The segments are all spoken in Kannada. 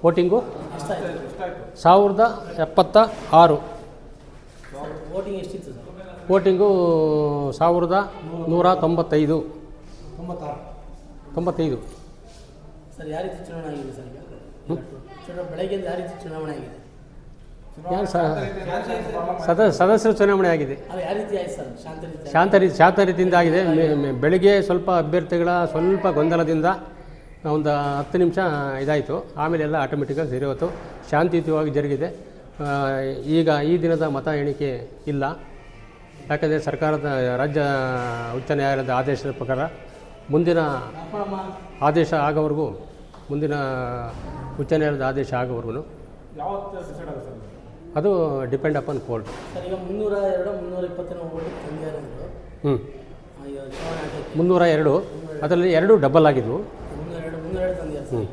ವೋಟಿಂಗು ಎಷ್ಟಾಯಿತು 1076. ವೋಟಿಂಗ್ ಎಷ್ಟಿತ್ತು ಸರ್? ವೋಟಿಂಗು 1195. 95. ಸರ್ ಯಾವ ರೀತಿ ಚುನಾವಣೆ ಆಗಿದೆ ಸರ್ ಈಗ? ಬೆಳಗ್ಗೆಯಿಂದ ಯಾವ ರೀತಿ ಚುನಾವಣೆ ಆಗಿದೆ? ಯಾರು ಸದಸ್ಯರು ಚುನಾವಣೆ ಆಗಿದೆ. ಅದು ಯಾವ ರೀತಿ ಆಯ್ತು ಸರ್? ಶಾಂತ ರೀತಿಯಿಂದ ಆಗಿದೆ. ಬೆಳಿಗ್ಗೆ ಸ್ವಲ್ಪ ಅಭ್ಯರ್ಥಿಗಳ ಸ್ವಲ್ಪ ಗೊಂದಲದಿಂದ ಒಂದು 10 ನಿಮಿಷ ಇದಾಯಿತು. ಆಮೇಲೆ ಎಲ್ಲ ಆಟೋಮೆಟಿಕ್ಕಾಗಿ ಸರಿ ಹೋಯ್ತು, ಶಾಂತಿಯುತವಾಗಿ ಜರುಗಿದೆ. ಈಗ ಈ ದಿನದ ಮತ ಎಣಿಕೆ ಇಲ್ಲ. ಯಾಕಂದರೆ ಸರ್ಕಾರದ ರಾಜ್ಯ ಉಚ್ಚ ನ್ಯಾಯಾಲಯದ ಆದೇಶದ ಪ್ರಕಾರ ಮುಂದಿನ ಆದೇಶ ಆಗೋವರೆಗೂ, ಮುಂದಿನ ಉಚ್ಚ ನ್ಯಾಯಾಲಯದ ಆದೇಶ ಆಗೋವರೆಗೂ ಅದು ಡಿಪೆಂಡ್ ಅಪಾನ್ ಕೋರ್ಟ್. ಸರ್ ಈಗ 302, 320 ಓಟ್ ತಂದಿದ್ದಾರೆ. 302 ಅದರಲ್ಲಿ 2 ಡಬಲ್ ಆಗಿದ್ವು. 302 ತಂದಿದ್ದಾರೆ.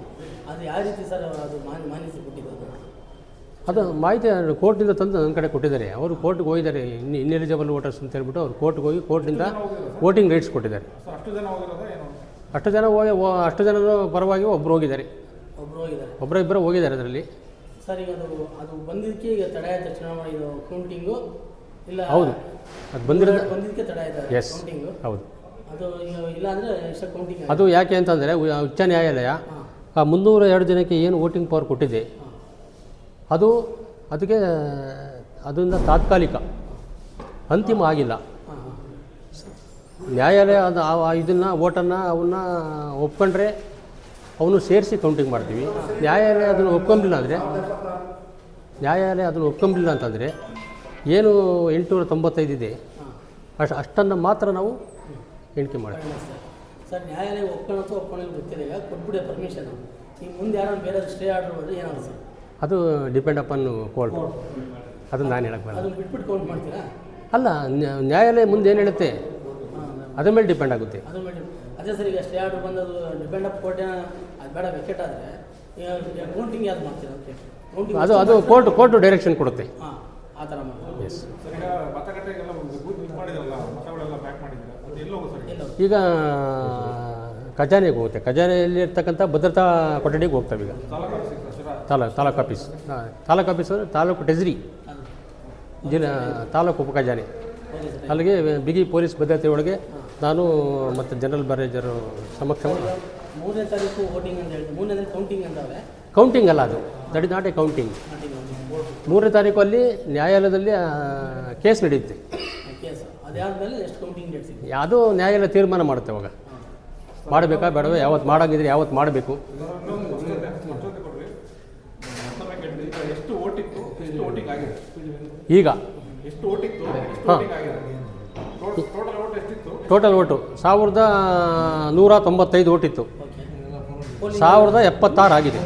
ಅದು ಯಾವ ರೀತಿ ಸರ್ ಅದು ಮಾನ್ಯತೆ ಕೊಟ್ಟಿದ್ದು? ಅದು ಮಾಹಿತಿ ಕೋರ್ಟಿಂದ ತಂದು ನನ್ನ ಕಡೆ ಕೊಟ್ಟಿದ್ದಾರೆ. ಅವರು ಕೋರ್ಟ್ಗೆ ಹೋಗಿದ್ದಾರೆ, ಇನ್ಎಲಿಜಿಬಲ್ ವೋಟರ್ಸ್ ಅಂತ ಹೇಳ್ಬಿಟ್ಟು ಅವ್ರು ಕೋರ್ಟ್ಗೆ ಹೋಗಿ ಕೋರ್ಟಿಂದ ವೋಟಿಂಗ್ ರೈಟ್ಸ್ ಕೊಟ್ಟಿದ್ದಾರೆ. ಅಷ್ಟು ಜನರ ಪರವಾಗಿ ಒಬ್ಬರು ಹೋಗಿದ್ದಾರೆ, ಒಬ್ಬರಿಬ್ಬರು ಹೋಗಿದ್ದಾರೆ ಅದರಲ್ಲಿ. ಸರ್ ಈಗ ಅದು ಬಂದಿದ್ದಕ್ಕೆ ಈಗ ತಡೆ ಆಯ್ತು ಚುನಾವಣೆ, ಇದು ಕೌಂಟಿಂಗು ಇಲ್ಲ? ಹೌದು, ಅದು ಬಂದಿದ್ದಕ್ಕೆ ತಡೆ ಆಯ್ತು ಕೌಂಟಿಂಗು. ಹೌದು, ಅದು ಈಗ ಇಲ್ಲ ಅಂದರೆ ಎಷ್ಟು ಕೌಂಟಿಂಗ್? ಅದು ಯಾಕೆ ಅಂತಂದರೆ ಉಚ್ಚ ನ್ಯಾಯಾಲಯ ಆ 302 ಜನಕ್ಕೆ ಏನು ವೋಟಿಂಗ್ ಪವರ್ ಕೊಟ್ಟಿದೆ ಅದಕ್ಕೆ ಅದರಿಂದ ತಾತ್ಕಾಲಿಕ, ಅಂತಿಮ ಆಗಿಲ್ಲ. ನ್ಯಾಯಾಲಯ ಇದನ್ನು ಓಟನ್ನು ಅವನ್ನ ಒಪ್ಕೊಂಡ್ರೆ ಅವನು ಸೇರಿಸಿ ಕೌಂಟಿಂಗ್ ಮಾಡ್ತೀವಿ. ನ್ಯಾಯಾಲಯ ಅದನ್ನು ಒಪ್ಕೊಂಬಿಲ್ಲ ಅಂತಂದರೆ ಏನು 895 ಇದೆ ಅಷ್ಟನ್ನು ಮಾತ್ರ ನಾವು ಎಣಿಕೆ ಮಾಡ್ತೀವಿ. ಸರ್ ನ್ಯಾಯಾಲಯ ಒಪ್ಕೊಳ್ಳೋದು ಗೊತ್ತಿಲ್ಲ, ಈಗ ಕೊಟ್ಬಿಡಿ ಪರ್ಮಿಷನ್. ಈಗ ಮುಂದೆ ಯಾರು ಬೇರೆ ಸ್ಟೇ ಆರ್ಡರ್ ಮಾಡಿದ್ರೆ ಏನಾಗುತ್ತೆ ಸರ್? ಅದು ಡಿಪೆಂಡ್ ಅಪಾನ್ ಕೋರ್ಟ್. ಅದನ್ನು ನಾನು ಹೇಳಕ್ಕೆ ಬರಲ್ಲ. ಅದನ್ನು ಬಿಟ್ಬಿಟ್ಟು ಕೌಂಟ್ ಮಾಡ್ತೀರಾ? ಅಲ್ಲ, ನ್ಯಾಯಾಲಯ ಮುಂದೆ ಏನು ಹೇಳುತ್ತೆ ಅದ್ರ ಮೇಲೆ ಡಿಪೆಂಡ್ ಆಗುತ್ತೆ. ಅದೇ ಸರ್, ಈಗ ಸ್ಟೇ ಆರ್ಡರ್ ಬಂದದು ಡಿಪೆಂಡ್ ಅಪ್ ಕೋರ್ಟ್ ಅದು ಬೇಡ ವಿಕೆಟ್ ಆದರೆ ಕೌಂಟಿಂಗ್ ಯಾವ್ದು ಮಾಡ್ತೀರಾ? ಅದು ಕೋರ್ಟು ಡೈರೆಕ್ಷನ್ ಕೊಡುತ್ತೆ. ಹಾಂ, ಆ ಥರ ಮಾಡಿ. ಎಸ್. ಈಗ ಖಜಾನೆಗೆ ಹೋಗುತ್ತೆ. ಖಜಾನೆಯಲ್ಲಿ ಇರ್ತಕ್ಕಂಥ ಭದ್ರತಾ ಕೊಠಡಿಗೆ ಹೋಗ್ತವೆ. ಈಗ ತಾಲೂಕು ಆಫೀಸ್ ಅಂದರೆ ತಾಲೂಕು ಟ್ರೆಜರಿ, ತಾಲೂಕು ಉಪ ಖಜಾನೆ, ಅಲ್ಲಿಗೆ ಬಿಗಿ ಪೊಲೀಸ್ ಭದ್ರತೆ ಒಳಗೆ ನಾನು ಮತ್ತು ಜನರಲ್ ಮ್ಯಾನೇಜರು ಸಮಕ್ಷ. 3ನೇ ತಾರೀಕು ವೋಟಿಂಗ್ ಅಂತ ಹೇಳ್ತೀವಿ. 3ನೇ ಕೌಂಟಿಂಗ್ ಅಂತಾವೆ. ಕೌಂಟಿಂಗ್ ಅಲ್ಲ, ಅದು that is not A counting. 3ನೇ ತಾರೀಕು ಅಲ್ಲಿ ನ್ಯಾಯಾಲಯದಲ್ಲಿ ಕೇಸ್ ನಡೆಯುತ್ತೆ. ಅದು ನ್ಯಾಯಾಲಯ ತೀರ್ಮಾನ ಮಾಡುತ್ತೆ. ಅವಾಗ ಮಾಡಬೇಕಾ ಬೇಡವೇ, ಯಾವತ್ತು ಮಾಡೋಂಗಿದ್ರೆ ಯಾವತ್ತು ಮಾಡಬೇಕು. ಈಗ ಹಾಂ, ಟೋಟಲ್ ಓಟು 1195 ಓಟಿತ್ತು, 1076 ಆಗಿದೆ.